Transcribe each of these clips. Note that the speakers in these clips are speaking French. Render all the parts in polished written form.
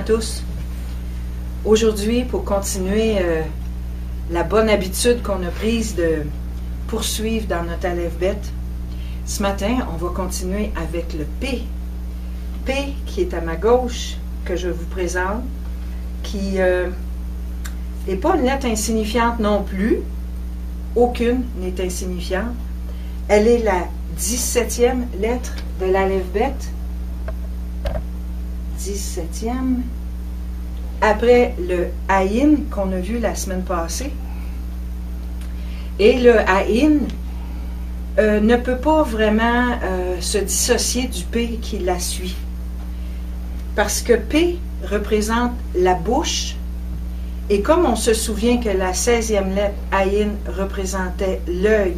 tous. Aujourd'hui, pour continuer la bonne habitude qu'on a prise de poursuivre dans notre Aleph Bet, ce matin, on va continuer avec le P. P qui est à ma gauche, que je vous présente, qui n'est pas une lettre insignifiante non plus. Aucune n'est insignifiante. Elle est la 17e lettre de l'Aleph Bet. 17e. Après le Aïn qu'on a vu la semaine passée. Et le Aïn ne peut pas vraiment se dissocier du P qui la suit. Parce que P représente la bouche. Et comme on se souvient que la 16e lettre Aïn représentait l'œil,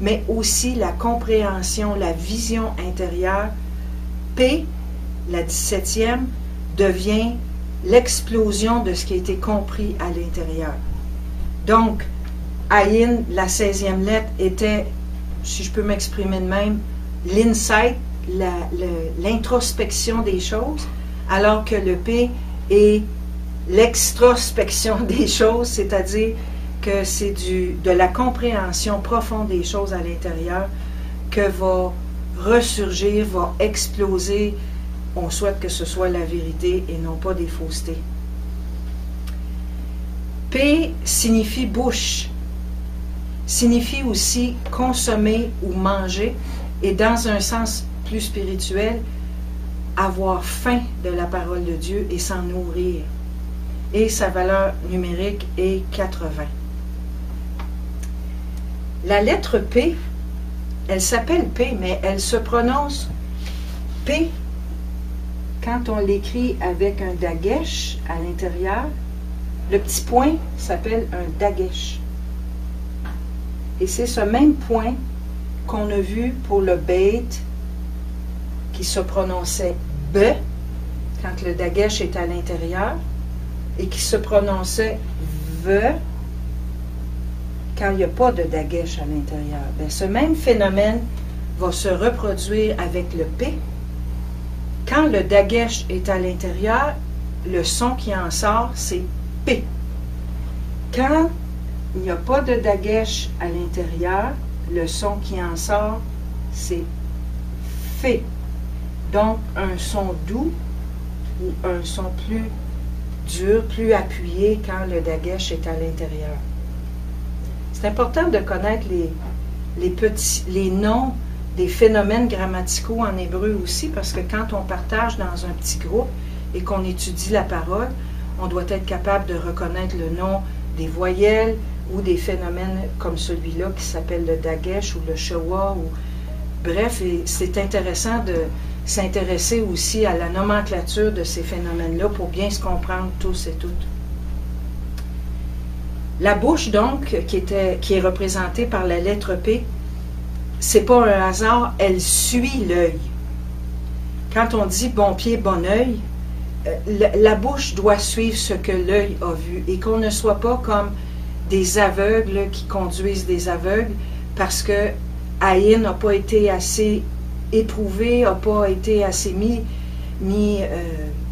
mais aussi la compréhension, la vision intérieure, P, la 17e, devient l'explosion de ce qui a été compris à l'intérieur. Donc, Aïn, la 16e lettre, était, si je peux m'exprimer de même, l'insight, l'introspection des choses, alors que le P est l'extrospection des choses, c'est-à-dire que c'est de la compréhension profonde des choses à l'intérieur que va ressurgir, va exploser. On souhaite que ce soit la vérité et non pas des faussetés. P signifie bouche, signifie aussi consommer ou manger, et dans un sens plus spirituel, avoir faim de la parole de Dieu et s'en nourrir. Et sa valeur numérique est 80. La lettre P, elle s'appelle P, mais elle se prononce P quand on l'écrit avec un dagesh à l'intérieur. Le petit point s'appelle un dagesh. Et c'est ce même point qu'on a vu pour le Beit, qui se prononçait B quand le dagesh est à l'intérieur, et qui se prononçait V quand il n'y a pas de dagesh à l'intérieur. Bien, ce même phénomène va se reproduire avec le P. Quand le dagesh est à l'intérieur, le son qui en sort, c'est P. Quand il n'y a pas de dagesh à l'intérieur, le son qui en sort, c'est F. Donc, un son doux ou un son plus dur, plus appuyé quand le dagesh est à l'intérieur. C'est important de connaître les noms des phénomènes grammaticaux en hébreu aussi, parce que quand on partage dans un petit groupe et qu'on étudie la parole, on doit être capable de reconnaître le nom des voyelles ou des phénomènes comme celui-là qui s'appelle le dagesh ou le shewa. Bref, c'est intéressant de s'intéresser aussi à la nomenclature de ces phénomènes-là pour bien se comprendre tous et toutes. La bouche, donc, qui est représentée par la lettre P, c'est pas un hasard, elle suit l'œil. Quand on dit bon pied, bon œil, la bouche doit suivre ce que l'œil a vu et qu'on ne soit pas comme des aveugles qui conduisent des aveugles parce que Aïn n'a pas été assez éprouvé, n'a pas été assez mis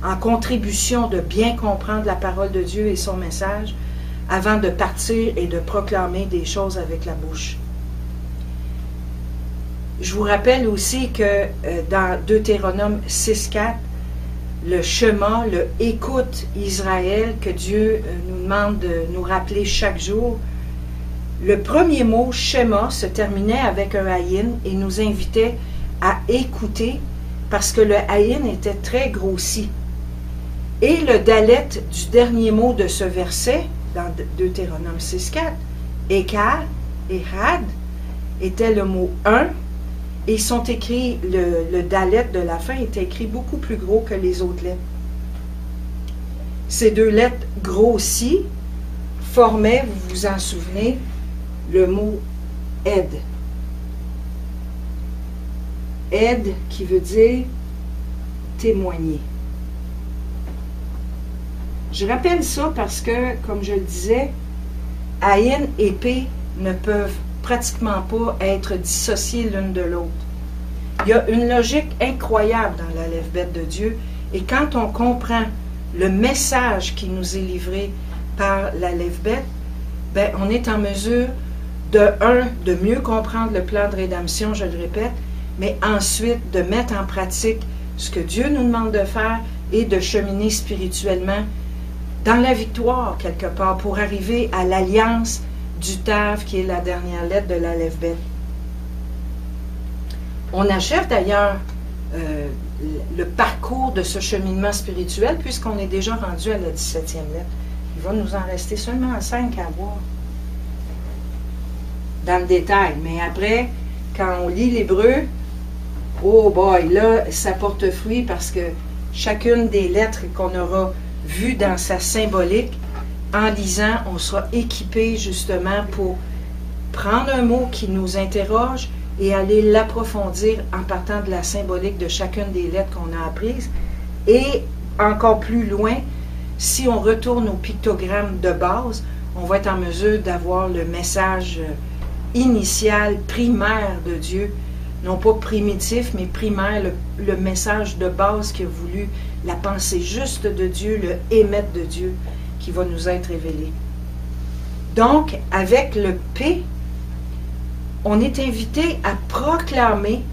en contribution de bien comprendre la parole de Dieu et son message avant de partir et de proclamer des choses avec la bouche. Je vous rappelle aussi que dans Deutéronome 6.4, le Shema, le écoute Israël, que Dieu nous demande de nous rappeler chaque jour, le premier mot Shema se terminait avec un Aïn et nous invitait à écouter parce que le Aïn était très grossi. Et le dalet du dernier mot de ce verset, dans Deutéronome 6.4, Ekar, Ehad, était le mot 1, et ils sont écrits, le dalet de la fin est écrit beaucoup plus gros que les autres lettres. Ces deux lettres grossies formaient, vous vous en souvenez, le mot Ed. Ed qui veut dire témoigner. Je rappelle ça parce que, comme je le disais, Aïn et P ne peuvent pratiquement pas être dissociés l'une de l'autre. Il y a une logique incroyable dans l'Aleph Bet de Dieu, et quand on comprend le message qui nous est livré par l'Aleph Bet, ben, on est en mesure de mieux comprendre le plan de rédemption, je le répète, mais ensuite de mettre en pratique ce que Dieu nous demande de faire et de cheminer spirituellement dans la victoire quelque part pour arriver à l'alliance du Tav qui est la dernière lettre de l'Aleph Bet. On achève d'ailleurs le parcours de ce cheminement spirituel puisqu'on est déjà rendu à la 17e lettre. Il va nous en rester seulement 5 à voir dans le détail. Mais après, quand on lit l'hébreu, oh boy, là, ça porte fruit parce que chacune des lettres qu'on aura vues dans sa symbolique, en lisant, on sera équipé justement pour prendre un mot qui nous interroge et aller l'approfondir en partant de la symbolique de chacune des lettres qu'on a apprises. Et encore plus loin, si on retourne au pictogramme de base, on va être en mesure d'avoir le message initial, primaire de Dieu, non pas primitif, mais primaire, le message de base qui a voulu, la pensée juste de Dieu, le émettre de Dieu, qui va nous être révélé. Donc, avec le P, on est invité à proclamer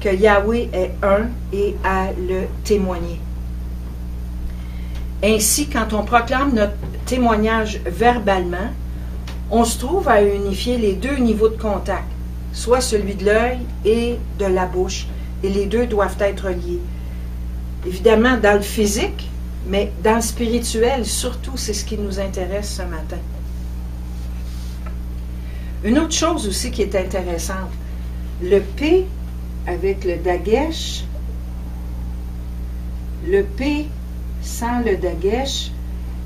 que Yahweh est un et à le témoigner. Ainsi, quand on proclame notre témoignage verbalement, on se trouve à unifier les deux niveaux de contact, soit celui de l'œil et de la bouche, et les deux doivent être liés. Évidemment, dans le physique, mais dans le spirituel, surtout, c'est ce qui nous intéresse ce matin. Une autre chose aussi qui est intéressante, le P avec le Dagesh, le P sans le Dagesh,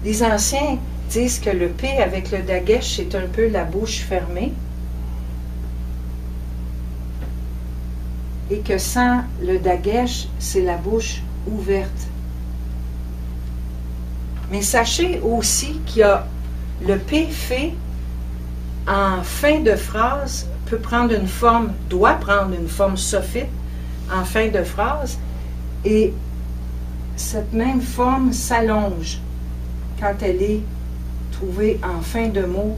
les anciens disent que le P avec le Dagesh, c'est un peu la bouche fermée, et que sans le Dagesh, c'est la bouche ouverte. Mais sachez aussi qu'il y a le P fait en fin de phrase, peut prendre une forme, doit prendre une forme sophite en fin de phrase, et cette même forme s'allonge quand elle est trouvée en fin de mot,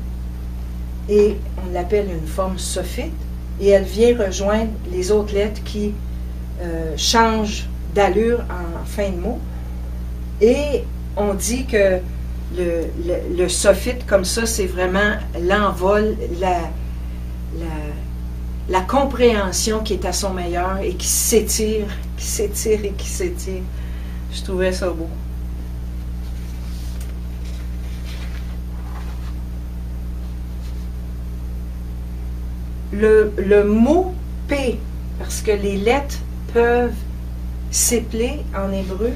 et on l'appelle une forme sophite, et elle vient rejoindre les autres lettres qui changent d'allure en fin de mot. Et on dit que le sophite comme ça, c'est vraiment l'envol, la compréhension qui est à son meilleur et qui s'étire et qui s'étire. Je trouvais ça beau. Le mot P, parce que les lettres peuvent s'épeler en hébreu,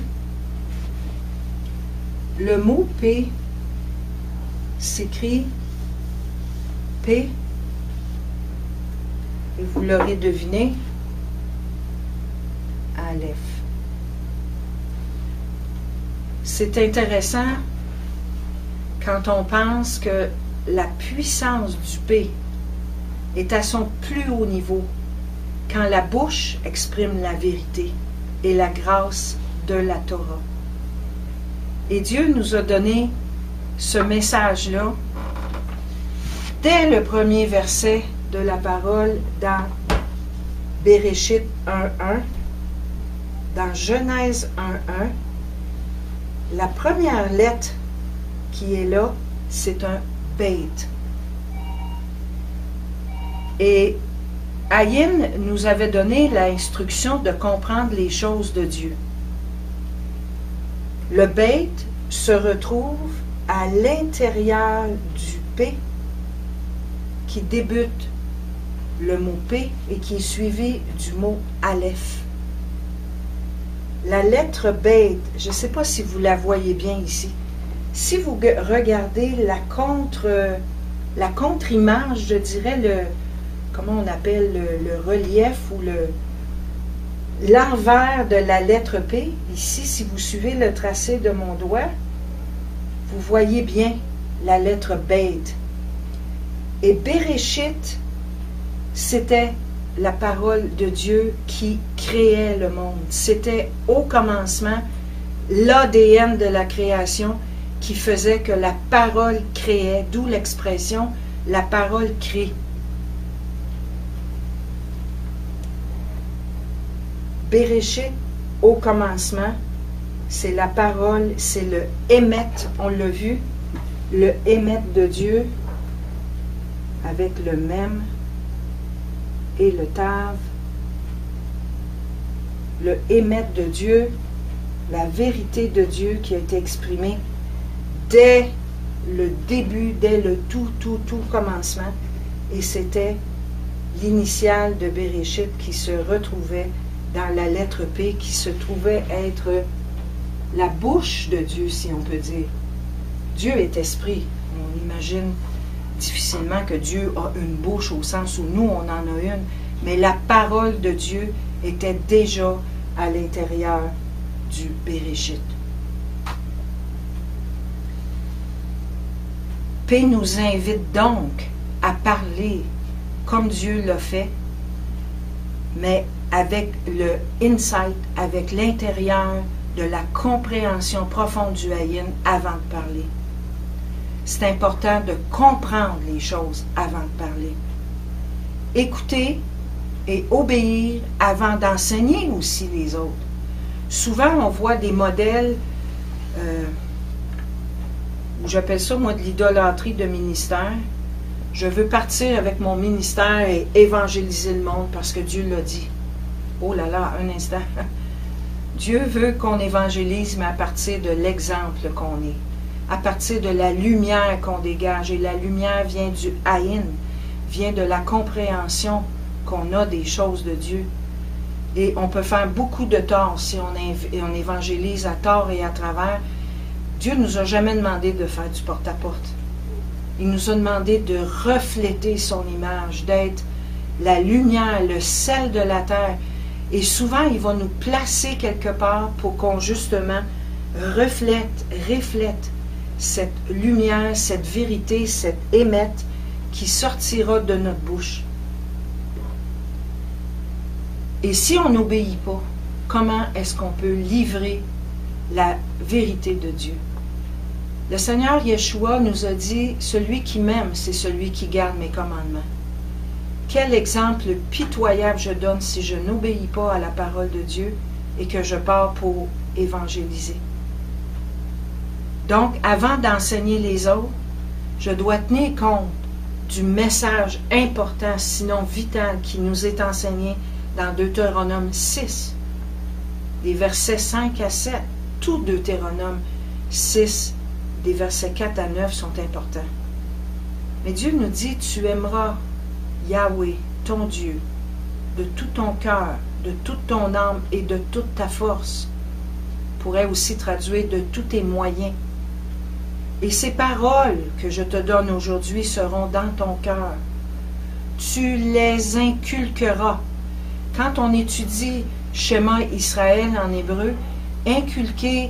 le mot P s'écrit P, et vous l'aurez deviné, Aleph. C'est intéressant quand on pense que la puissance du P est à son plus haut niveau quand la bouche exprime la vérité et la grâce de la Torah. Et Dieu nous a donné ce message-là dès le premier verset de la parole dans Bereshit 1.1, dans Genèse 1.1. La première lettre qui est là, c'est un Beit. Et Ayin nous avait donné l'instruction de comprendre les choses de Dieu. Le Beit se retrouve à l'intérieur du P qui débute le mot P et qui est suivi du mot Aleph. La lettre Beit, je ne sais pas si vous la voyez bien ici. Si vous regardez la contre-image, je dirais comment on appelle le relief ou l'envers de la lettre P, ici, si vous suivez le tracé de mon doigt, vous voyez bien la lettre Beit. Et Bereshit, c'était la parole de Dieu qui créait le monde. C'était au commencement l'ADN de la création qui faisait que la parole créait, d'où l'expression « la parole crée ». Béréchit, au commencement, c'est la parole, c'est le émet, on l'a vu, le émet de Dieu avec le même et le tav. Le émet de Dieu, la vérité de Dieu qui a été exprimée dès le début, dès le tout commencement. Et c'était l'initiale de Béréchit qui se retrouvait dans la lettre P, qui se trouvait être la bouche de Dieu, si on peut dire. Dieu est esprit. On imagine difficilement que Dieu a une bouche au sens où nous, on en a une, mais la parole de Dieu était déjà à l'intérieur du Béréchit. P nous invite donc à parler comme Dieu l'a fait, mais avec le insight, avec l'intérieur de la compréhension profonde du Hayin avant de parler. C'est important de comprendre les choses avant de parler. Écouter et obéir avant d'enseigner aussi les autres. Souvent, on voit des modèles, j'appelle ça, moi, de l'idolâtrie de ministère. Je veux partir avec mon ministère et évangéliser le monde parce que Dieu l'a dit. Oh là là, un instant. Dieu veut qu'on évangélise, mais à partir de l'exemple qu'on est, à partir de la lumière qu'on dégage. Et la lumière vient du Hayin, vient de la compréhension qu'on a des choses de Dieu. Et on peut faire beaucoup de tort si on évangélise à tort et à travers. Dieu ne nous a jamais demandé de faire du porte-à-porte. Il nous a demandé de refléter son image, d'être la lumière, le sel de la terre. Et souvent, il va nous placer quelque part pour qu'on justement reflète cette lumière, cette vérité, cette émette qui sortira de notre bouche. Et si on n'obéit pas, comment est-ce qu'on peut livrer la vérité de Dieu? Le Seigneur Yeshua nous a dit, celui qui m'aime, c'est celui qui garde mes commandements. Quel exemple pitoyable je donne si je n'obéis pas à la parole de Dieu et que je pars pour évangéliser. Donc, avant d'enseigner les autres, je dois tenir compte du message important, sinon vital, qui nous est enseigné dans Deutéronome 6, des versets 5 à 7. Tout Deutéronome 6, des versets 4 à 9 sont importants. Mais Dieu nous dit, tu aimeras Yahweh, ton Dieu, de tout ton cœur, de toute ton âme et de toute ta force. On pourrait aussi traduire de tous tes moyens. Et ces paroles que je te donne aujourd'hui seront dans ton cœur. Tu les inculqueras. Quand on étudie Shema Israël en hébreu, inculquer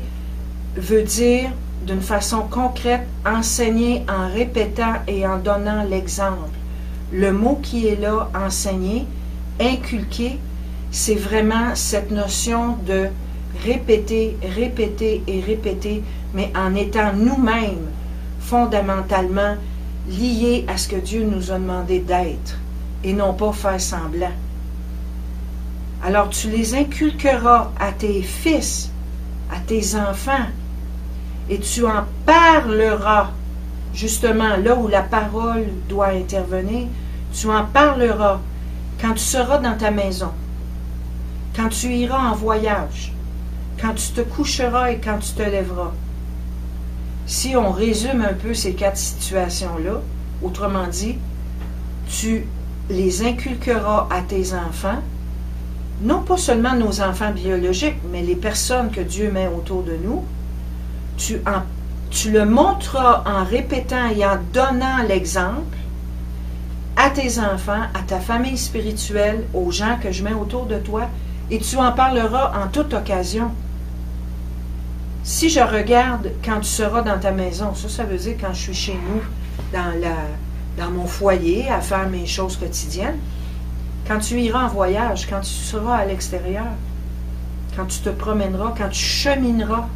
veut dire d'une façon concrète, enseigner en répétant et en donnant l'exemple. Le mot qui est là, enseigner, inculquer, c'est vraiment cette notion de répéter, répéter et répéter, mais en étant nous-mêmes fondamentalement liés à ce que Dieu nous a demandé d'être et non pas faire semblant. Alors tu les inculqueras à tes fils, à tes enfants, et tu en parleras, justement là où la parole doit intervenir, tu en parleras quand tu seras dans ta maison, quand tu iras en voyage, quand tu te coucheras et quand tu te lèveras. Si on résume un peu ces 4 situations-là, autrement dit, tu les inculqueras à tes enfants, non pas seulement nos enfants biologiques, mais les personnes que Dieu met autour de nous, tu le montreras en répétant et en donnant l'exemple à tes enfants, à ta famille spirituelle, aux gens que je mets autour de toi, et tu en parleras en toute occasion. Si je regarde quand tu seras dans ta maison, ça veut dire quand je suis chez nous, dans mon foyer, à faire mes choses quotidiennes, quand tu iras en voyage, quand tu seras à l'extérieur, quand tu te promèneras, quand tu chemineras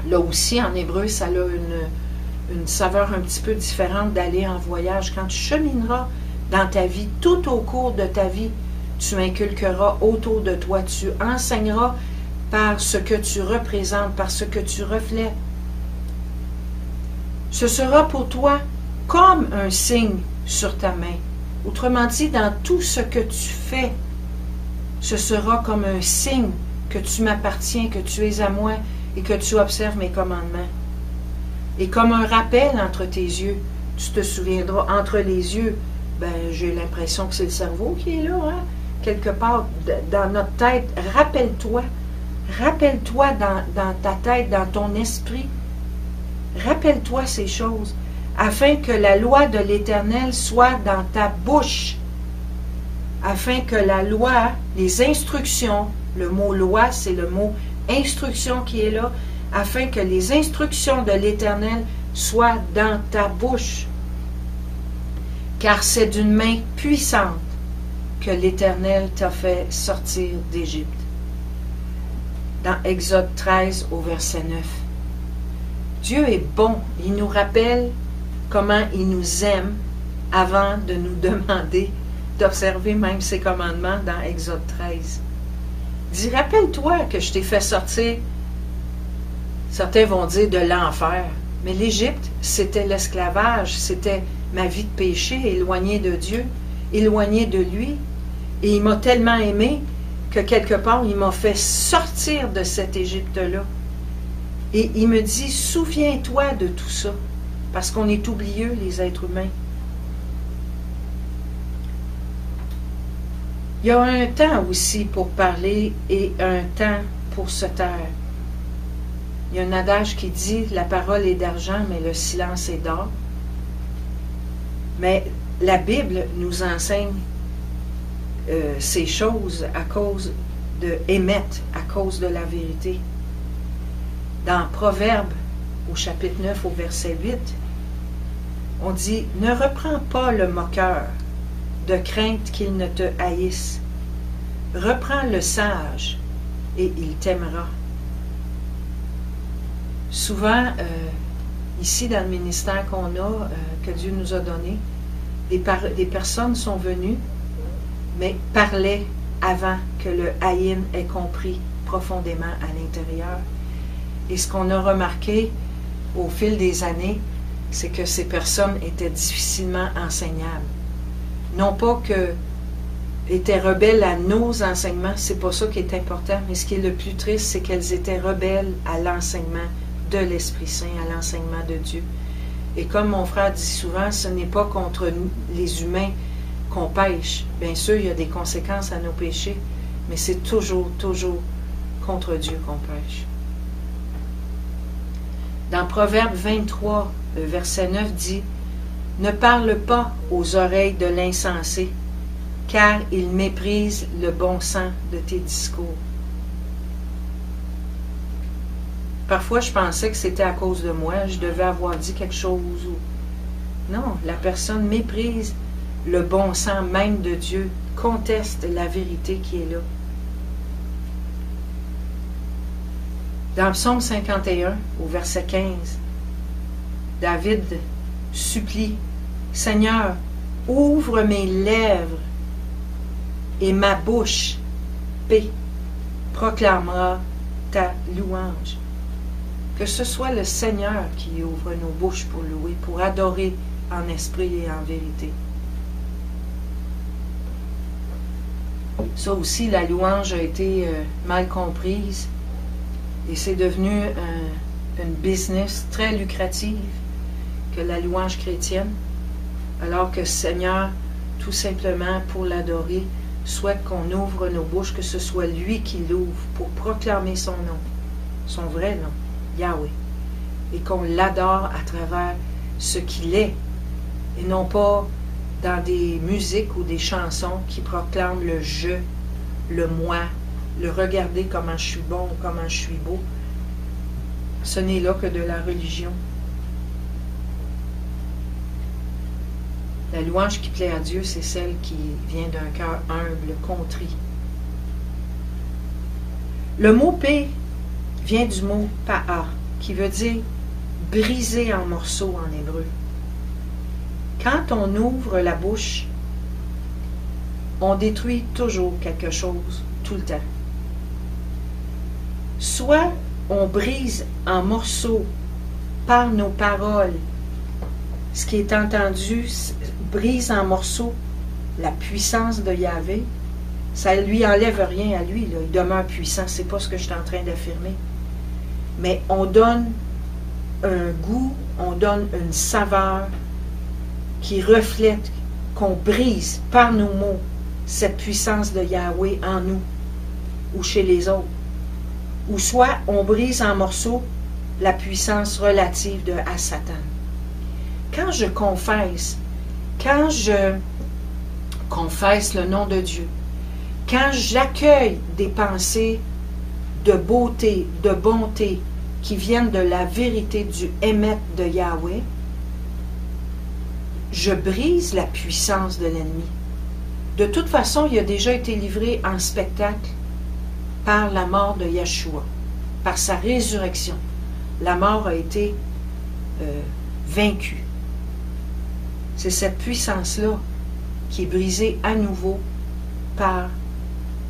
Là aussi, en hébreu, ça a une saveur un petit peu différente d'aller en voyage. Quand tu chemineras dans ta vie, tout au cours de ta vie, tu inculqueras autour de toi, tu enseigneras par ce que tu représentes, par ce que tu reflètes. Ce sera pour toi comme un signe sur ta main. Autrement dit, dans tout ce que tu fais, ce sera comme un signe que tu m'appartiens, que tu es à moi et que tu observes mes commandements. Et comme un rappel entre tes yeux, tu te souviendras, entre les yeux, j'ai l'impression que c'est le cerveau qui est là, hein? Quelque part dans notre tête. Rappelle-toi dans ta tête, dans ton esprit, rappelle-toi ces choses, afin que la loi de l'Éternel soit dans ta bouche, afin que la loi, les instructions, le mot loi, c'est le mot instruction qui est là, afin que les instructions de l'Éternel soient dans ta bouche. Car c'est d'une main puissante que l'Éternel t'a fait sortir d'Égypte. Dans Exode 13 au verset 9. Dieu est bon, il nous rappelle comment il nous aime avant de nous demander d'observer même ses commandements dans Exode 13. Il dit, rappelle-toi que je t'ai fait sortir, certains vont dire de l'enfer, mais l'Égypte, c'était l'esclavage, c'était ma vie de péché, éloignée de Dieu, éloignée de lui, et il m'a tellement aimé que quelque part, il m'a fait sortir de cette Égypte-là. Et il me dit, souviens-toi de tout ça, parce qu'on est oublieux, les êtres humains. Il y a un temps aussi pour parler et un temps pour se taire. Il y a un adage qui dit, la parole est d'argent, mais le silence est d'or. Mais la Bible nous enseigne ces choses à cause de émettre, à cause de la vérité. Dans Proverbes, au chapitre 9, au verset 8, on dit, ne reprends pas le moqueur, de crainte qu'il ne te haïsse. Reprends le sage, et il t'aimera. Souvent, ici dans le ministère qu'on a, que Dieu nous a donné, des personnes sont venues, mais parlaient avant que le haïm ait compris profondément à l'intérieur. Et ce qu'on a remarqué au fil des années, c'est que ces personnes étaient difficilement enseignables. Non pas que étaient rebelles à nos enseignements, c'est pas ça qui est important, mais ce qui est le plus triste, c'est qu'elles étaient rebelles à l'enseignement de l'Esprit Saint, à l'enseignement de Dieu. Et comme mon frère dit souvent, ce n'est pas contre nous, les humains, qu'on pêche. Bien sûr, il y a des conséquences à nos péchés, mais c'est toujours contre Dieu qu'on pêche. Dans Proverbe 23, le verset 9 dit, « Ne parle pas aux oreilles de l'insensé, car il méprise le bon sens de tes discours. » Parfois, je pensais que c'était à cause de moi, je devais avoir dit quelque chose. Non, la personne méprise le bon sens même de Dieu, conteste la vérité qui est là. Dans Psaume 51, au verset 15, David supplie, « Seigneur, ouvre mes lèvres et ma bouche, paix, proclamera ta louange. » Que ce soit le Seigneur qui ouvre nos bouches pour louer, pour adorer en esprit et en vérité. Ça aussi, la louange a été mal comprise et c'est devenu une business très lucrative que la louange chrétienne, alors que le Seigneur, tout simplement pour l'adorer, souhaite qu'on ouvre nos bouches, que ce soit lui qui l'ouvre pour proclamer son nom, son vrai nom, Yahweh, et qu'on l'adore à travers ce qu'il est, et non pas dans des musiques ou des chansons qui proclament le je, le moi, le regarder comment je suis bon ou comment je suis beau. Ce n'est là que de la religion. La louange qui plaît à Dieu, c'est celle qui vient d'un cœur humble, contrit. Le mot paix vient du mot pa'a, qui veut dire briser en morceaux en hébreu. Quand on ouvre la bouche, on détruit toujours quelque chose, tout le temps. Soit on brise en morceaux par nos paroles, ce qui est entendu brise en morceaux la puissance de Yahvé. Ça ne lui enlève rien à lui, là. Il demeure puissant, c'est pas ce que je suis en train d'affirmer. Mais on donne un goût, on donne une saveur qui reflète qu'on brise par nos mots cette puissance de Yahvé en nous ou chez les autres. Ou soit on brise en morceaux la puissance relative de Satan. Quand je confesse le nom de Dieu, quand j'accueille des pensées de beauté, de bonté qui viennent de la vérité du émet de Yahvé, je brise la puissance de l'ennemi. De toute façon, il a déjà été livré en spectacle par la mort de Yeshua, par sa résurrection. La mort a été vaincue. C'est cette puissance-là qui est brisée à nouveau par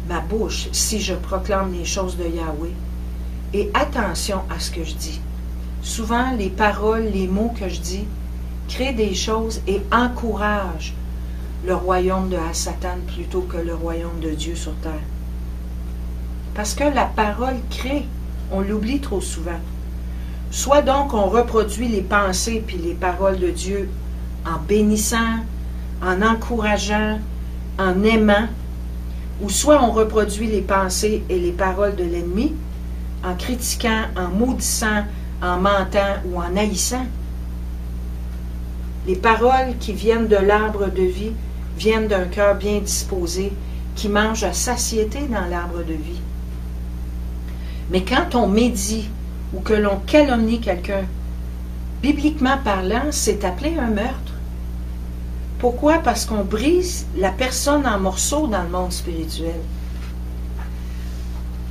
ma bouche si je proclame les choses de Yahvé. Et attention à ce que je dis. Souvent, les paroles, les mots que je dis créent des choses et encouragent le royaume de Satan plutôt que le royaume de Dieu sur terre. Parce que la parole crée, on l'oublie trop souvent. Soit donc on reproduit les pensées puis les paroles de Dieu en bénissant, en encourageant, en aimant, ou soit on reproduit les pensées et les paroles de l'ennemi en critiquant, en maudissant, en mentant ou en haïssant. Les paroles qui viennent de l'arbre de vie viennent d'un cœur bien disposé qui mange à satiété dans l'arbre de vie. Mais quand on médit ou que l'on calomnie quelqu'un, bibliquement parlant, c'est appelé un meurtre. Pourquoi? Parce qu'on brise la personne en morceaux dans le monde spirituel.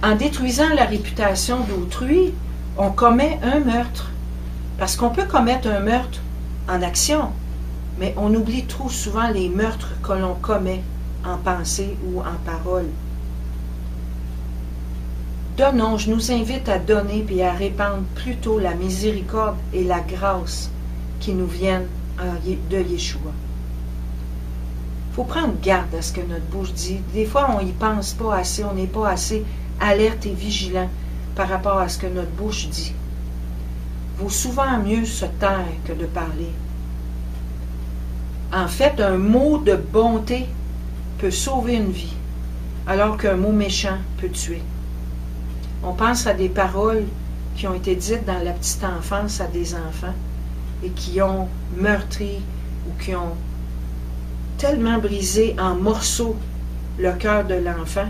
En détruisant la réputation d'autrui, on commet un meurtre. Parce qu'on peut commettre un meurtre en action, mais on oublie trop souvent les meurtres que l'on commet en pensée ou en parole. Donnons, je nous invite à donner et à répandre plutôt la miséricorde et la grâce qui nous viennent de Yeshua. Il faut prendre garde à ce que notre bouche dit. Des fois, on n'y pense pas assez, on n'est pas assez alerte et vigilant par rapport à ce que notre bouche dit. Il vaut souvent mieux se taire que de parler. En fait, un mot de bonté peut sauver une vie, alors qu'un mot méchant peut tuer. On pense à des paroles qui ont été dites dans la petite enfance à des enfants et qui ont meurtri ou qui ont tellement brisé en morceaux le cœur de l'enfant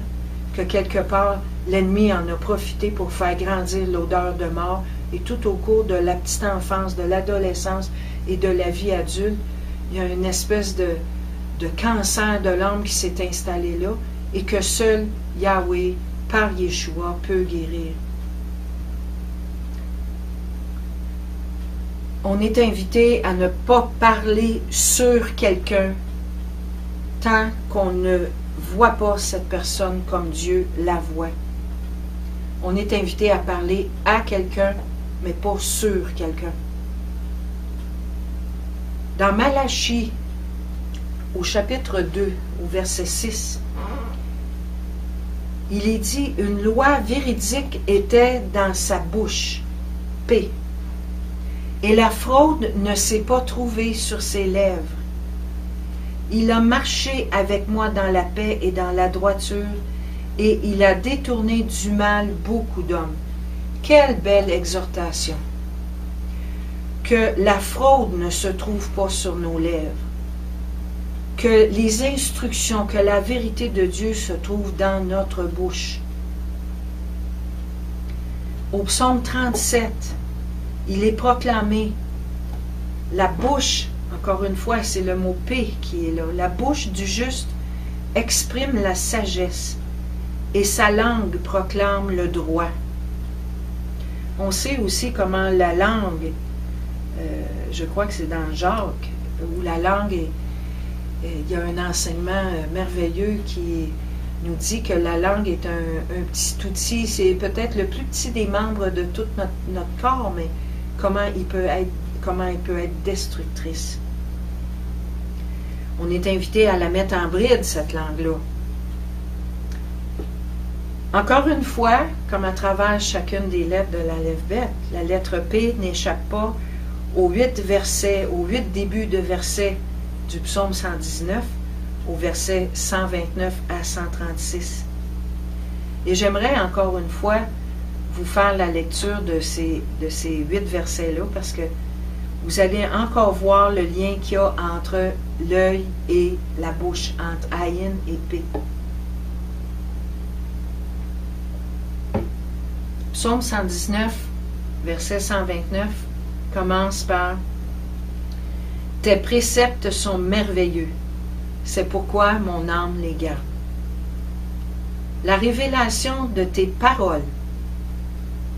que quelque part l'ennemi en a profité pour faire grandir l'odeur de mort et tout au cours de la petite enfance, de l'adolescence et de la vie adulte, il y a une espèce de cancer de l'âme qui s'est installé là et que seul Yahvé, par Yeshua, peut guérir. On est invité à ne pas parler sur quelqu'un tant qu'on ne voit pas cette personne comme Dieu la voit. On est invité à parler à quelqu'un, mais pas sur quelqu'un. Dans Malachie, au chapitre 2, au verset 6, il est dit, une loi véridique était dans sa bouche, P, et la fraude ne s'est pas trouvée sur ses lèvres. Il a marché avec moi dans la paix et dans la droiture, et il a détourné du mal beaucoup d'hommes. Quelle belle exhortation! Que la fraude ne se trouve pas sur nos lèvres, que les instructions, que la vérité de Dieu se trouve dans notre bouche. Au psaume 37, il est proclamé, la bouche, encore une fois, c'est le mot P qui est là, la bouche du juste exprime la sagesse et sa langue proclame le droit. On sait aussi comment la langue, je crois que c'est dans Jacques, où la langue est, il y a un enseignement merveilleux qui nous dit que la langue est un petit outil, c'est peut-être le plus petit des membres de tout notre corps, mais comment il peut être destructrice. On est invité à la mettre en bride, cette langue-là. Encore une fois, comme à travers chacune des lettres de l'alphabet, la lettre P n'échappe pas aux 8 débuts de versets du psaume 119, au verset 129 à 136. Et j'aimerais encore une fois vous faire la lecture de ces 8 versets-là, parce que vous allez encore voir le lien qu'il y a entre l'œil et la bouche, entre Ayin et P. Psaume 119, verset 129, commence par « Tes préceptes sont merveilleux, c'est pourquoi mon âme les garde. La révélation de tes paroles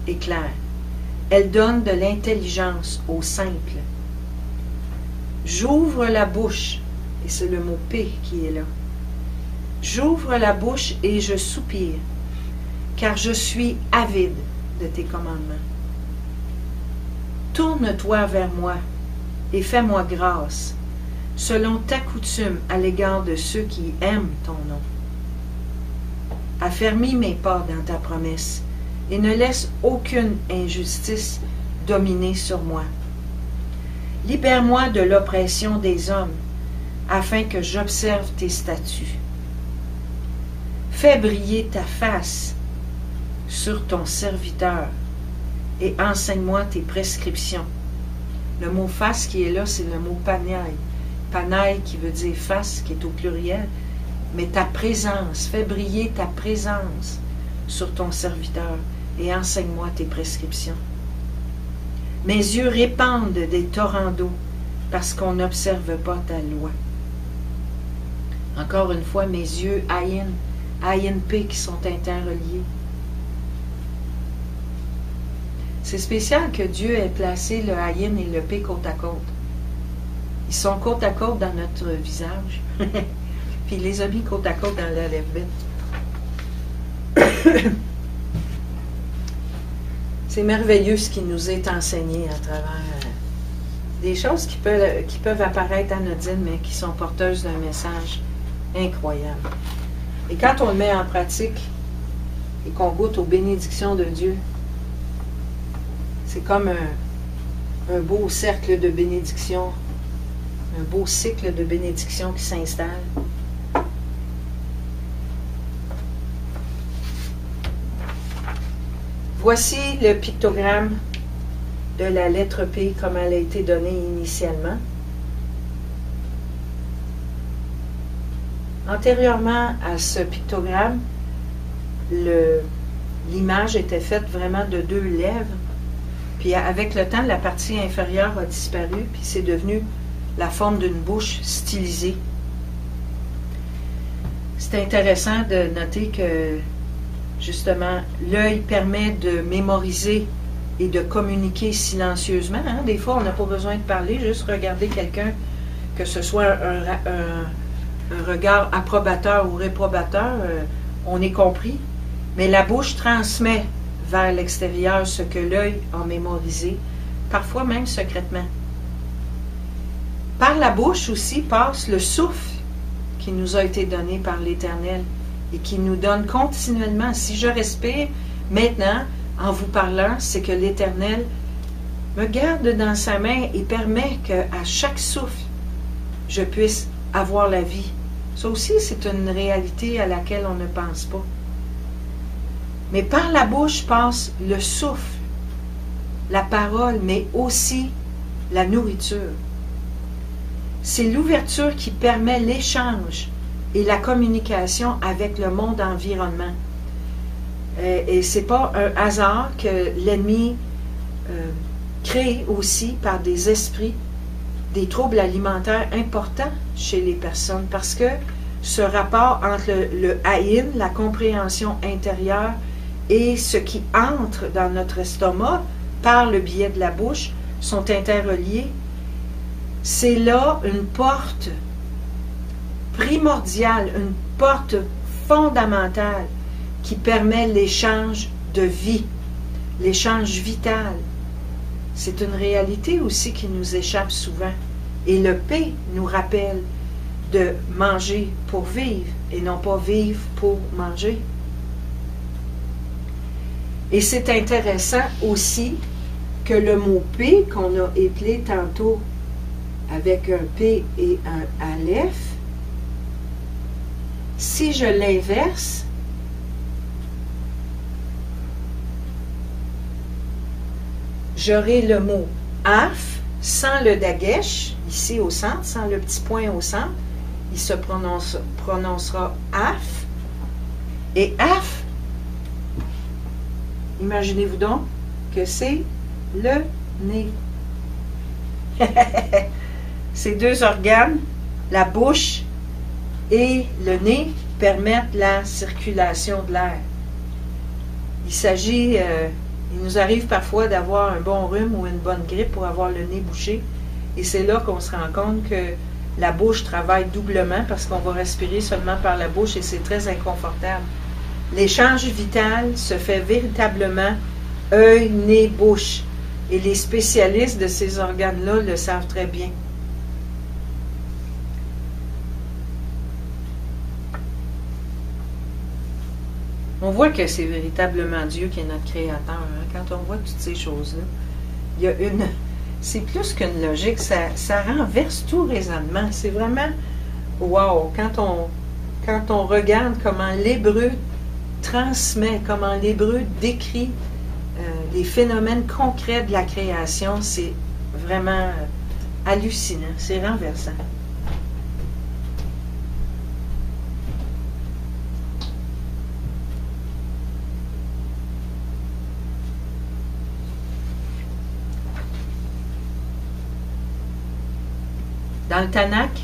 est claire. Elle donne de l'intelligence aux simples. J'ouvre la bouche, et c'est le mot P qui est là. J'ouvre la bouche et je soupire, car je suis avide de tes commandements. Tourne-toi vers moi et fais-moi grâce, selon ta coutume à l'égard de ceux qui aiment ton nom. Affermis mes pas dans ta promesse, et ne laisse aucune injustice dominer sur moi. Libère-moi de l'oppression des hommes, afin que j'observe tes statuts. Fais briller ta face sur ton serviteur, et enseigne-moi tes prescriptions. Le mot face qui est là, c'est le mot panaï. Panaï qui veut dire face, qui est au pluriel, mais ta présence, fais briller ta présence sur ton serviteur, et enseigne-moi tes prescriptions. Mes yeux répandent des torrents d'eau, parce qu'on n'observe pas ta loi. Encore une fois, mes yeux Ayin P qui sont interreliés. C'est spécial que Dieu ait placé le Ayin et le P côte à côte. Ils sont côte à côte dans notre visage, puis il les a mis côte à côte dans l'alphabet. C'est merveilleux ce qui nous est enseigné à travers des choses qui peuvent apparaître anodines, mais qui sont porteuses d'un message incroyable. Et quand on le met en pratique et qu'on goûte aux bénédictions de Dieu, c'est comme un beau cercle de bénédiction, un beau cycle de bénédiction qui s'installe. Voici le pictogramme de la lettre P comme elle a été donnée initialement. Antérieurement à ce pictogramme, l'image était faite vraiment de 2 lèvres. Puis avec le temps, la partie inférieure a disparu, puis c'est devenu la forme d'une bouche stylisée. C'est intéressant de noter que, justement, l'œil permet de mémoriser et de communiquer silencieusement. Hein? Des fois, on n'a pas besoin de parler, juste regarder quelqu'un, que ce soit un regard approbateur ou réprobateur, on est compris. Mais la bouche transmet vers l'extérieur ce que l'œil a mémorisé, parfois même secrètement. Par la bouche aussi passe le souffle qui nous a été donné par l'Éternel et qui nous donne continuellement. Si je respire maintenant en vous parlant, c'est que l'Éternel me garde dans sa main et permet qu'à chaque souffle, je puisse avoir la vie. Ça aussi, c'est une réalité à laquelle on ne pense pas. Mais par la bouche passe le souffle, la parole, mais aussi la nourriture. C'est l'ouverture qui permet l'échange et la communication avec le monde environnement. Et ce n'est pas un hasard que l'ennemi crée aussi par des esprits des troubles alimentaires importants chez les personnes, parce que ce rapport entre le Ayin, la compréhension intérieure, et ce qui entre dans notre estomac par le biais de la bouche sont interreliés. C'est là une porte primordiale, une porte fondamentale qui permet l'échange de vie, l'échange vital. C'est une réalité aussi qui nous échappe souvent. Et le P nous rappelle de manger pour vivre et non pas vivre pour manger. Et c'est intéressant aussi que le mot P qu'on a écrit tantôt avec un P et un Aleph, si je l'inverse, j'aurai le mot Af sans le dagesh, ici au centre, sans le petit point au centre. Il se prononcera Af. Et Af, imaginez-vous donc que c'est le nez. Ces deux organes, la bouche et le nez, permettent la circulation de l'air. Il s'agit, il nous arrive parfois d'avoir un bon rhume ou une bonne grippe pour avoir le nez bouché. Et c'est là qu'on se rend compte que la bouche travaille doublement parce qu'on va respirer seulement par la bouche et c'est très inconfortable. L'échange vital se fait véritablement œil, nez, bouche. Et les spécialistes de ces organes-là le savent très bien. On voit que c'est véritablement Dieu qui est notre créateur. Hein? Quand on voit toutes ces choses-là, il y a une... C'est plus qu'une logique, ça renverse tout raisonnement. C'est vraiment... Wow! Quand on regarde comment l'hébreu transmet, comment l'hébreu décrit les phénomènes concrets de la création, c'est vraiment hallucinant, c'est renversant. Dans le Tanakh,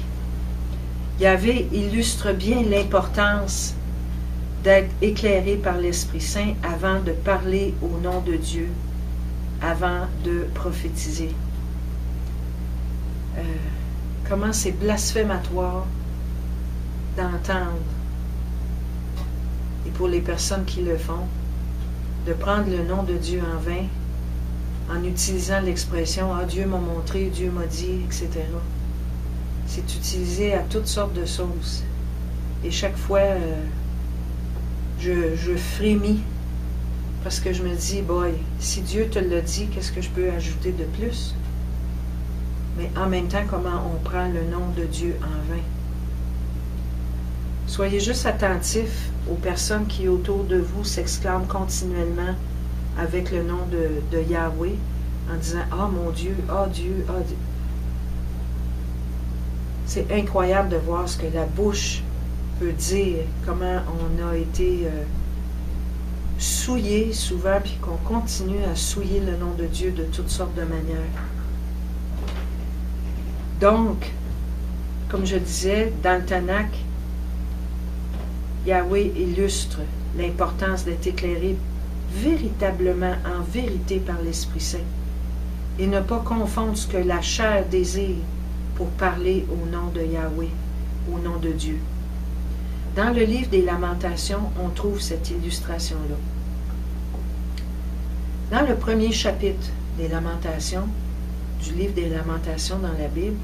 Yahvé illustre bien l'importance d'être éclairé par l'Esprit Saint avant de parler au nom de Dieu, avant de prophétiser. Comment c'est blasphématoire d'entendre, et pour les personnes qui le font, de prendre le nom de Dieu en vain, en utilisant l'expression « Ah, Dieu m'a montré, Dieu m'a dit, etc. » C'est utilisé à toutes sortes de sauces. Et chaque fois, je frémis parce que je me dis, boy, si Dieu te l'a dit, qu'est-ce que je peux ajouter de plus? Mais en même temps, comment on prend le nom de Dieu en vain? Soyez juste attentifs aux personnes qui autour de vous s'exclament continuellement avec le nom de Yahweh en disant « Ah mon Dieu, ah Dieu, ah Dieu ». C'est incroyable de voir ce que la bouche peut dire, comment on a été souillé souvent, puis qu'on continue à souiller le nom de Dieu de toutes sortes de manières. Donc, comme je disais, dans le Tanakh, Yahweh illustre l'importance d'être éclairé véritablement en vérité par l'Esprit Saint et ne pas confondre ce que la chair désire pour parler au nom de Yahweh, au nom de Dieu. Dans le livre des Lamentations, on trouve cette illustration-là. Dans le premier chapitre des Lamentations, du livre des Lamentations dans la Bible,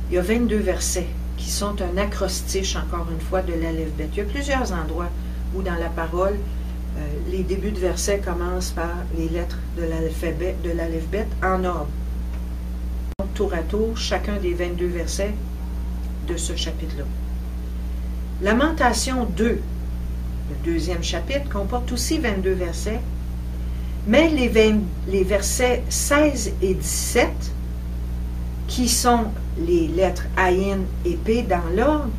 il y a 22 versets qui sont un acrostiche, encore une fois, de l'Aleph-Bet. Il y a plusieurs endroits où dans la parole, les débuts de versets commencent par les lettres de l'Aleph-Bet en ordre. Tour à tour, chacun des 22 versets de ce chapitre-là. Lamentation 2, le deuxième chapitre, comporte aussi 22 versets, mais les versets 16 et 17, qui sont les lettres Ayin et P dans l'ordre,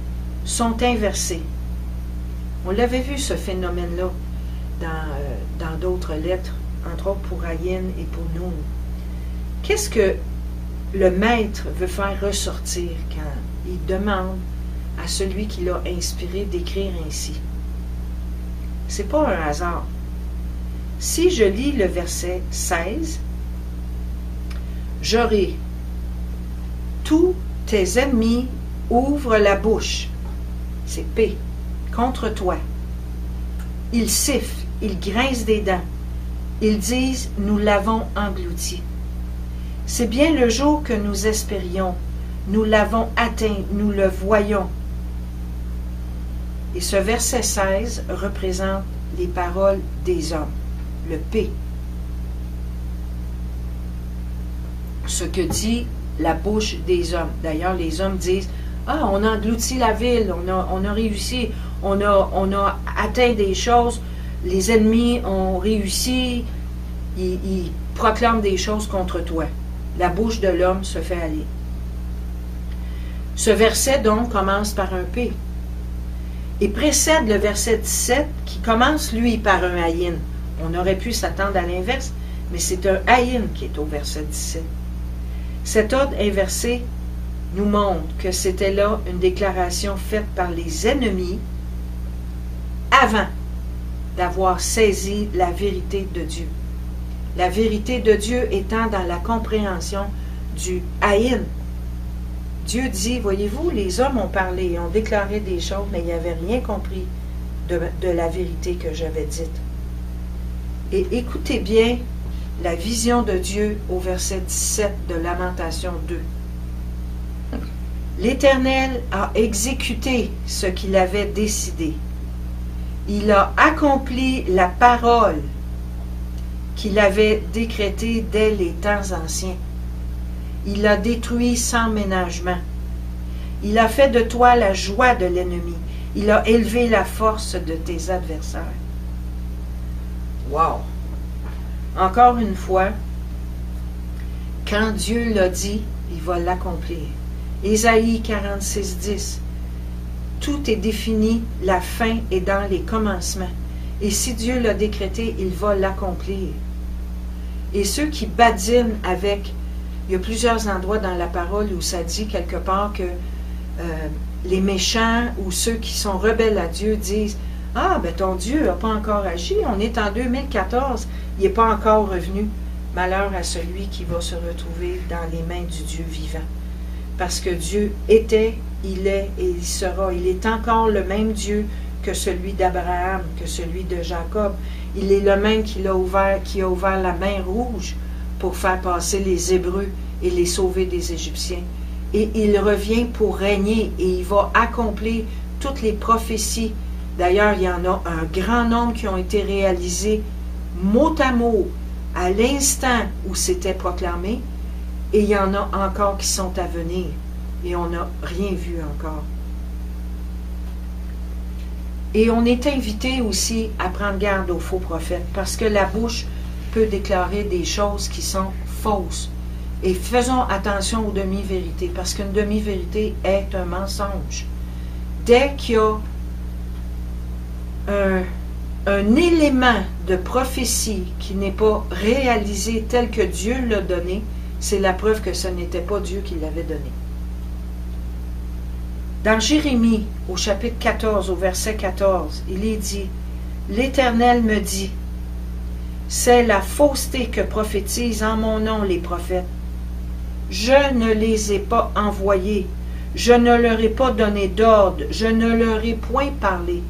sont inversés. On l'avait vu ce phénomène-là dans d'autres lettres, entre autres pour Ayin et pour Noun. Qu'est-ce que le maître veut faire ressortir quand il demande à celui qui l'a inspiré d'écrire ainsi? C'est pas un hasard. Si je lis le verset 16, j'aurai tous tes ennemis ouvrent la bouche, c'est P, contre toi. Ils sifflent, ils grincent des dents. Ils disent, nous l'avons englouti. C'est bien le jour que nous espérions. Nous l'avons atteint, nous le voyons. Et ce verset 16 représente les paroles des hommes, le P. Ce que dit la bouche des hommes. D'ailleurs, les hommes disent, ah, on a englouti la ville, on a réussi, on a atteint des choses, les ennemis ont réussi, ils proclament des choses contre toi. La bouche de l'homme se fait aller. Ce verset, donc, commence par un P et précède le verset 17 qui commence, lui, par un ayin. On aurait pu s'attendre à l'inverse, mais c'est un ayin qui est au verset 17. Cet ordre inversé nous montre que c'était là une déclaration faite par les ennemis avant d'avoir saisi la vérité de Dieu. La vérité de Dieu étant dans la compréhension du ayin. Dieu dit, voyez-vous, les hommes ont parlé, ont déclaré des choses, mais ils n'avaient rien compris de la vérité que j'avais dite. Et écoutez bien la vision de Dieu au verset 17 de Lamentation 2. L'Éternel a exécuté ce qu'il avait décidé. Il a accompli la parole qu'il avait décrétée dès les temps anciens. Il a détruit sans ménagement. Il a fait de toi la joie de l'ennemi. Il a élevé la force de tes adversaires. Wow! Encore une fois, quand Dieu l'a dit, il va l'accomplir. Ésaïe 46, 10. Tout est défini, la fin est dans les commencements. Et si Dieu l'a décrété, il va l'accomplir. Et ceux qui badinent avec, il y a plusieurs endroits dans la parole où ça dit quelque part que les méchants ou ceux qui sont rebelles à Dieu disent « Ah, ben ton Dieu n'a pas encore agi, on est en 2014, il n'est pas encore revenu. » Malheur à celui qui va se retrouver dans les mains du Dieu vivant. Parce que Dieu était, il est et il sera. Il est encore le même Dieu que celui d'Abraham, que celui de Jacob. Il est le même qui a ouvert la mer rouge pour faire passer les Hébreux et les sauver des Égyptiens. Et il revient pour régner et il va accomplir toutes les prophéties. D'ailleurs, il y en a un grand nombre qui ont été réalisées mot à mot à l'instant où c'était proclamé, et il y en a encore qui sont à venir, et on n'a rien vu encore. Et on est invité aussi à prendre garde aux faux prophètes, parce que la bouche peut déclarer des choses qui sont fausses. Et faisons attention aux demi-vérités, parce qu'une demi-vérité est un mensonge. Dès qu'il y a un élément de prophétie qui n'est pas réalisé tel que Dieu l'a donné, c'est la preuve que ce n'était pas Dieu qui l'avait donné. Dans Jérémie, au chapitre 14, au verset 14, il est dit, « L'Éternel me dit, c'est la fausseté que prophétisent en mon nom les prophètes. Je ne les ai pas envoyés, je ne leur ai pas donné d'ordre, je ne leur ai point parlé.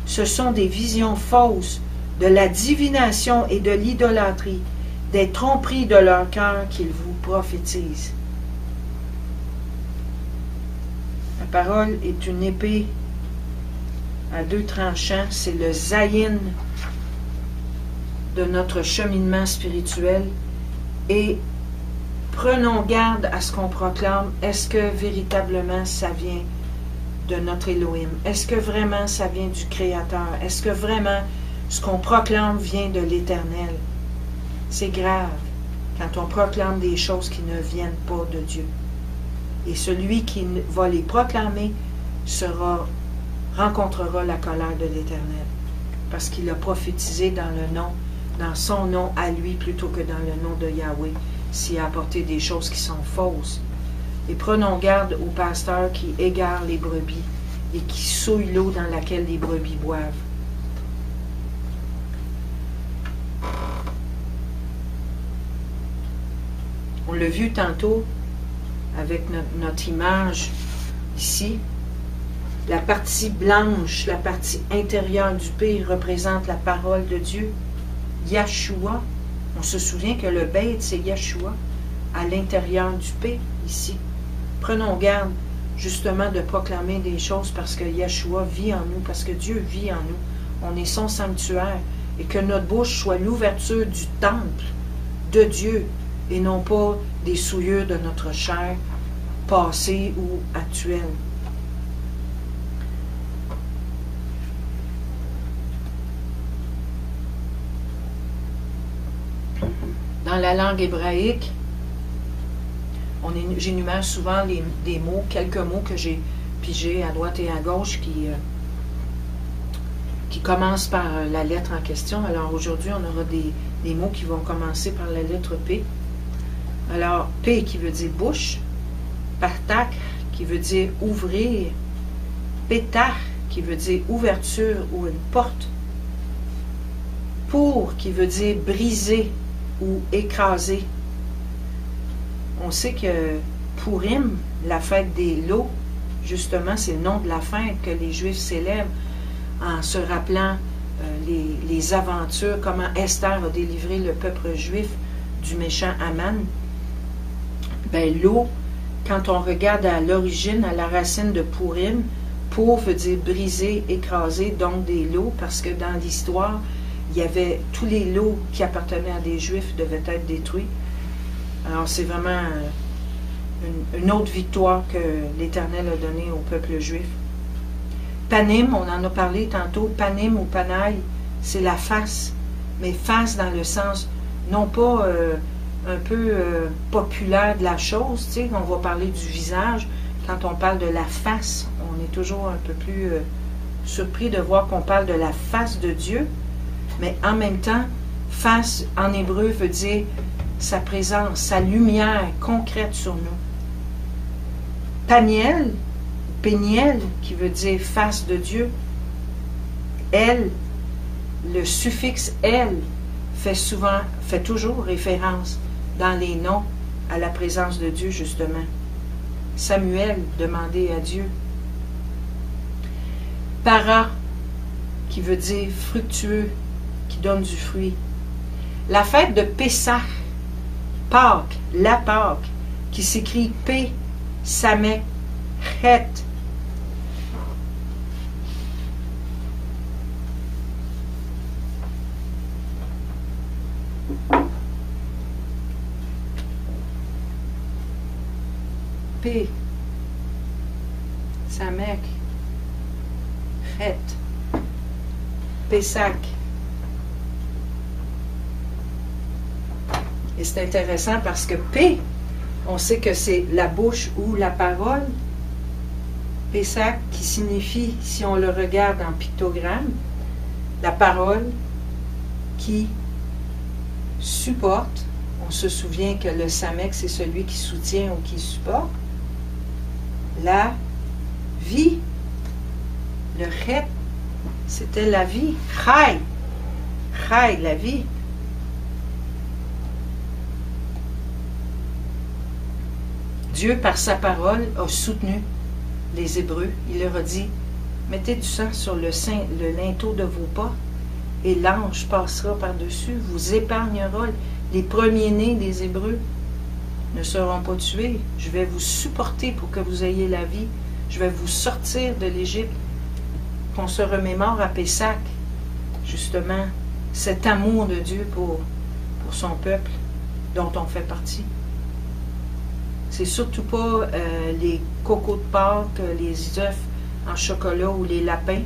Ce sont des visions fausses, de la divination et de l'idolâtrie, des tromperies de leur cœur qu'ils vous prophétisent. » La parole est une épée à deux tranchants, c'est le zayin de notre cheminement spirituel, et prenons garde à ce qu'on proclame. Est-ce que véritablement ça vient de notre Elohim? Est-ce que vraiment ça vient du Créateur? Est-ce que vraiment ce qu'on proclame vient de l'Éternel? C'est grave quand on proclame des choses qui ne viennent pas de Dieu. Et celui qui va les proclamer rencontrera la colère de l'Éternel, parce qu'il a prophétisé dans son nom à lui plutôt que dans le nom de Yahweh, s'il a apporté des choses qui sont fausses. Et prenons garde aux pasteurs qui égarent les brebis et qui souillent l'eau dans laquelle les brebis boivent. On l'a vu tantôt avec notre image ici. La partie blanche, la partie intérieure du P représente la parole de Dieu. Yeshua, on se souvient que le bête, c'est Yeshua, à l'intérieur du P, ici. Prenons garde, justement, de proclamer des choses parce que Yeshua vit en nous, parce que Dieu vit en nous. On est son sanctuaire. Et que notre bouche soit l'ouverture du temple de Dieu et non pas des souillures de notre chair passée ou actuelle. Dans la langue hébraïque, j'énumère souvent des mots, quelques mots que j'ai pigés à droite et à gauche qui commencent par la lettre en question. Alors aujourd'hui, on aura des mots qui vont commencer par la lettre P. Alors, P qui veut dire bouche, Partak qui veut dire ouvrir, Pétach qui veut dire ouverture ou une porte, Pour qui veut dire briser ou écraser. On sait que Purim, la fête des lots, justement, c'est le nom de la fête que les Juifs célèbrent en se rappelant les aventures, comment Esther a délivré le peuple juif du méchant Aman. Ben, l'eau, quand on regarde à l'origine, à la racine de Purim, pour veut dire briser, écraser, donc des lots, parce que dans l'histoire, il y avait tous les lots qui appartenaient à des Juifs devaient être détruits. Alors c'est vraiment une autre victoire que l'Éternel a donnée au peuple juif. Panim, on en a parlé tantôt, Panim ou Panaï, c'est la face, mais face dans le sens, non pas un peu populaire de la chose, tu sais, on va parler du visage, quand on parle de la face, on est toujours un peu plus surpris de voir qu'on parle de la face de Dieu, mais en même temps, face en hébreu veut dire sa présence, sa lumière concrète sur nous. Paniel, Péniel, qui veut dire face de Dieu. Elle, le suffixe elle, fait toujours référence dans les noms à la présence de Dieu, justement. Samuel, demandez à Dieu. Para, qui veut dire fructueux, qui donne du fruit. La fête de Pessah, Pâques, la Pâque, qui s'écrit P, Samek, Chet. P, Samek, Chet, Pessac. Et c'est intéressant parce que P, on sait que c'est la bouche ou la parole. Pessac qui signifie, si on le regarde en pictogramme, la parole qui supporte. On se souvient que le Samek, c'est celui qui soutient ou qui supporte. La vie. Le Chet, c'était la vie. Chai. Chai, la vie. Dieu, par sa parole, a soutenu les Hébreux. Il leur a dit, mettez du sang sur le linteau de vos pas, et l'ange passera par-dessus, vous épargnera. Les premiers-nés des Hébreux ne seront pas tués. Je vais vous supporter pour que vous ayez la vie. Je vais vous sortir de l'Égypte. Qu'on se remémore à Pessac, justement, cet amour de Dieu pour son peuple dont on fait partie. C'est surtout pas les cocos de Pâques, les œufs en chocolat ou les lapins.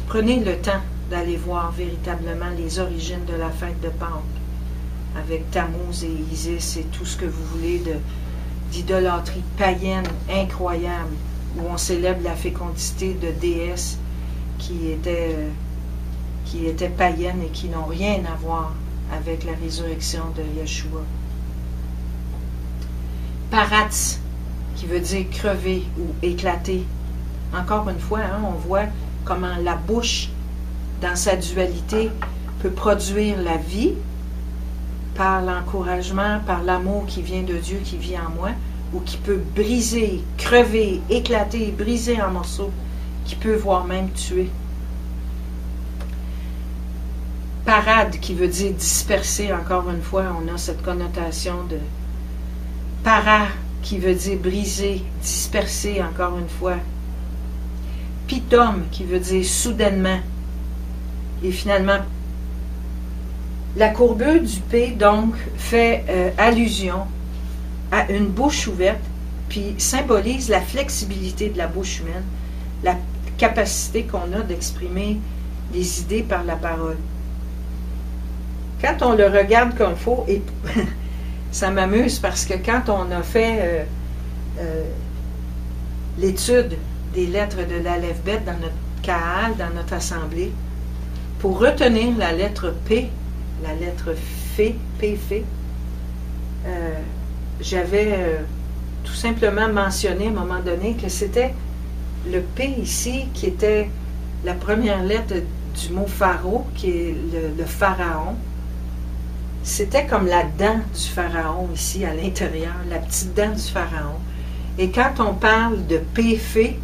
Prenez le temps d'aller voir véritablement les origines de la fête de Pâques, avec Tammuz et Isis et tout ce que vous voulez d'idolâtrie païenne incroyable, où on célèbre la fécondité de déesses qui étaient païennes et qui n'ont rien à voir avec la résurrection de Yeshua. Paratz, qui veut dire crever ou éclater. Encore une fois, hein, on voit comment la bouche, dans sa dualité, peut produire la vie par l'encouragement, par l'amour qui vient de Dieu, qui vit en moi, ou qui peut briser, crever, éclater, briser en morceaux, qui peut voire même tuer. Parade, qui veut dire disperser, encore une fois, on a cette connotation de para, qui veut dire briser, disperser, encore une fois. Pitom, qui veut dire soudainement. Et finalement, la courbure du P, donc, fait allusion à une bouche ouverte, puis symbolise la flexibilité de la bouche humaine, la capacité qu'on a d'exprimer les idées par la parole. Quand on le regarde comme il faut, et ça m'amuse parce que quand on a fait l'étude des lettres de l'Aleph-Bet dans notre Kahal, dans notre assemblée, pour retenir la lettre P, la lettre Fé, P-Fé, j'avais tout simplement mentionné à un moment donné que c'était le P ici qui était la première lettre du mot pharaon, qui est le pharaon. C'était comme la dent du pharaon ici à l'intérieur, la petite dent du pharaon. Et quand on parle de P-Fé,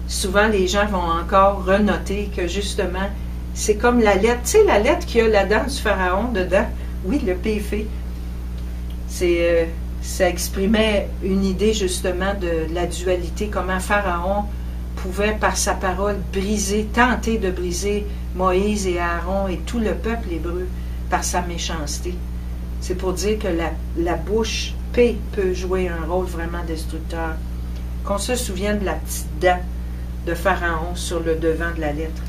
souvent les gens vont encore renoter que justement, c'est comme la lettre, tu sais la lettre qui a la dent du pharaon dedans, oui, le P-Fé. Ça exprimait une idée justement de la dualité, comment Pharaon pouvait par sa parole briser, tenter de briser Moïse et Aaron et tout le peuple hébreu par sa méchanceté. C'est pour dire que la bouche P peut jouer un rôle vraiment destructeur. Qu'on se souvienne de la petite dent de Pharaon sur le devant de la lettre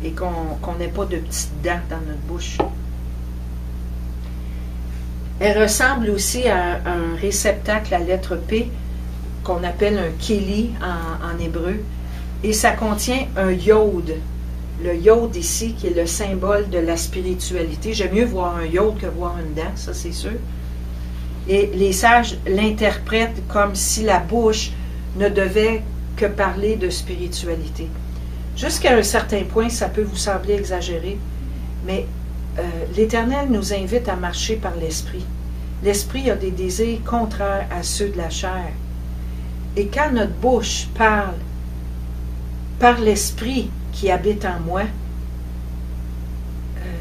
et qu'on n'ait pas de petites dents dans notre bouche. Elle ressemble aussi à un réceptacle, la lettre P, qu'on appelle un kéli en hébreu, et ça contient un yod. Le yod ici, qui est le symbole de la spiritualité. J'aime mieux voir un yod que voir une dent, ça c'est sûr. Et les sages l'interprètent comme si la bouche ne devait que parler de spiritualité. Jusqu'à un certain point, ça peut vous sembler exagéré, mais l'Éternel nous invite à marcher par l'Esprit. L'Esprit a des désirs contraires à ceux de la chair. Et quand notre bouche parle par l'Esprit qui habite en moi,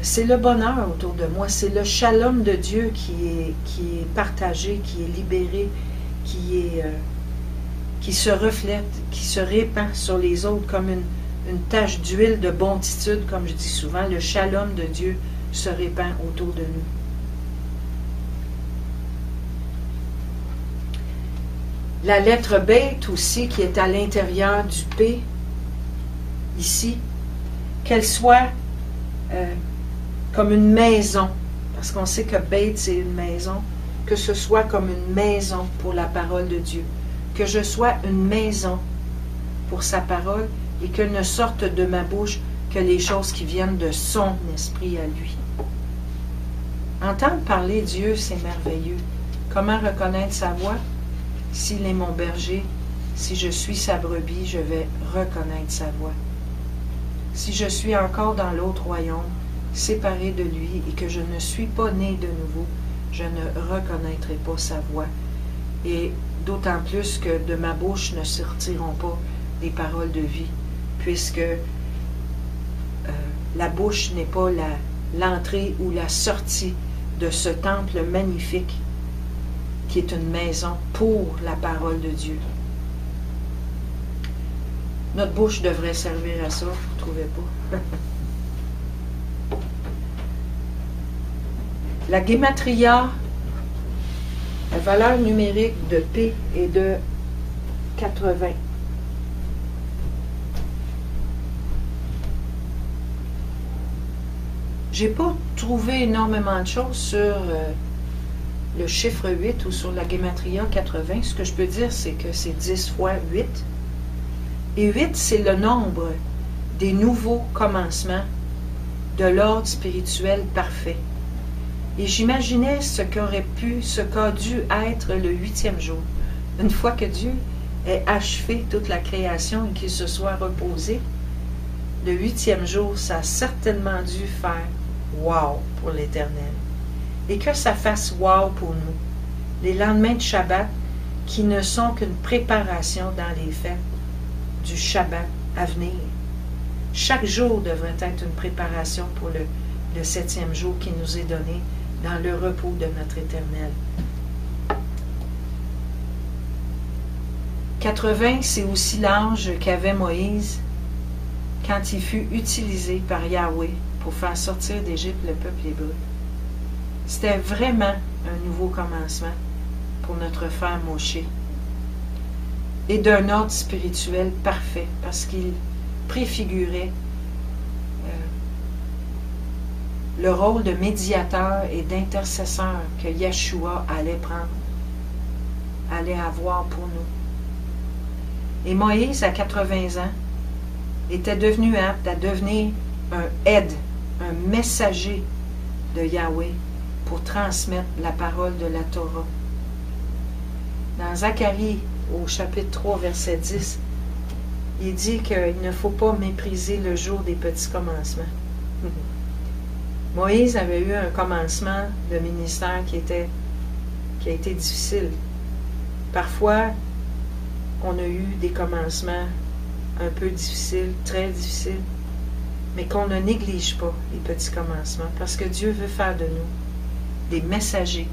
c'est le bonheur autour de moi, c'est le shalom de Dieu qui est partagé, qui est libéré, qui se reflète, qui se répand sur les autres comme une tache d'huile de bontitude, comme je dis souvent, le shalom de Dieu se répand autour de nous. La lettre bête aussi, qui est à l'intérieur du P, ici, qu'elle soit comme une maison, parce qu'on sait que bête c'est une maison, que ce soit comme une maison pour la parole de Dieu, que je sois une maison pour sa parole et que ne sortent de ma bouche que les choses qui viennent de son esprit à lui. Entendre parler Dieu, c'est merveilleux. Comment reconnaître sa voix? S'il est mon berger, si je suis sa brebis, je vais reconnaître sa voix. Si je suis encore dans l'autre royaume, séparé de lui, et que je ne suis pas né de nouveau, je ne reconnaîtrai pas sa voix. Et d'autant plus que de ma bouche ne sortiront pas des paroles de vie, puisque la bouche n'est pas l'entrée ou la sortie de ce temple magnifique qui est une maison pour la parole de Dieu. Notre bouche devrait servir à ça, vous ne trouvez pas? La gématria, la valeur numérique de P est de 80. J'ai pas trouvé énormément de choses sur le chiffre 8 ou sur la gématria 80. Ce que je peux dire, c'est que c'est 10 fois 8. Et 8, c'est le nombre des nouveaux commencements de l'ordre spirituel parfait. Et j'imaginais ce qu'a dû être le 8e jour. Une fois que Dieu ait achevé toute la création et qu'il se soit reposé, le 8e jour, ça a certainement dû faire « wow » pour l'Éternel. et que ça fasse wow pour nous. Les lendemains de Shabbat qui ne sont qu'une préparation dans les fêtes du Shabbat à venir. Chaque jour devrait être une préparation pour le 7e jour qui nous est donné dans le repos de notre Éternel. 80, c'est aussi l'ange qu'avait Moïse quand il fut utilisé par Yahweh pour faire sortir d'Égypte le peuple hébreu. C'était vraiment un nouveau commencement pour notre frère Moshe et d'un ordre spirituel parfait parce qu'il préfigurait le rôle de médiateur et d'intercesseur que Yeshua allait prendre, allait avoir pour nous. Et Moïse, à 80 ans, était devenu apte à devenir un aide, un messager de Yahweh pour transmettre la parole de la Torah. Dans Zacharie, au chapitre 3, verset 10, il dit qu'il ne faut pas mépriser le jour des petits commencements. Moïse avait eu un commencement de ministère qui a été difficile. Parfois, on a eu des commencements un peu difficiles, très difficiles, mais qu'on ne néglige pas les petits commencements, parce que Dieu veut faire de nous des messagers,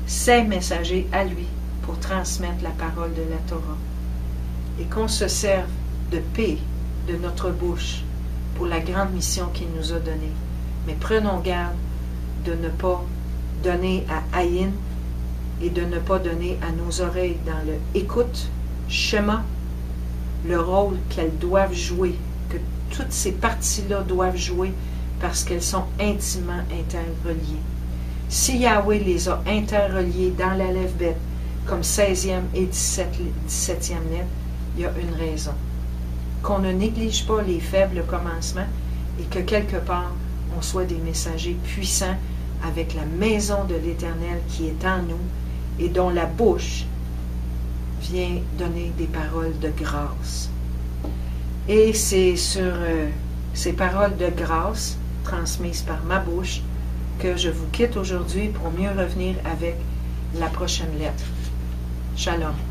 ses messagers à lui, pour transmettre la parole de la Torah, et qu'on se serve de paix de notre bouche pour la grande mission qu'il nous a donnée. Mais prenons garde de ne pas donner à Aïn et de ne pas donner à nos oreilles dans le écoute, Shema, le rôle qu'elles doivent jouer, que toutes ces parties-là doivent jouer parce qu'elles sont intimement interreliées. Si Yahweh les a interreliées dans l'Aleph-Bet comme 16e et 17e lettre, il y a une raison. Qu'on ne néglige pas les faibles commencements et que quelque part, on soit des messagers puissants avec la maison de l'Éternel qui est en nous et dont la bouche vient donner des paroles de grâce. Et c'est sur ces paroles de grâce transmises par ma bouche que je vous quitte aujourd'hui pour mieux revenir avec la prochaine lettre. Shalom.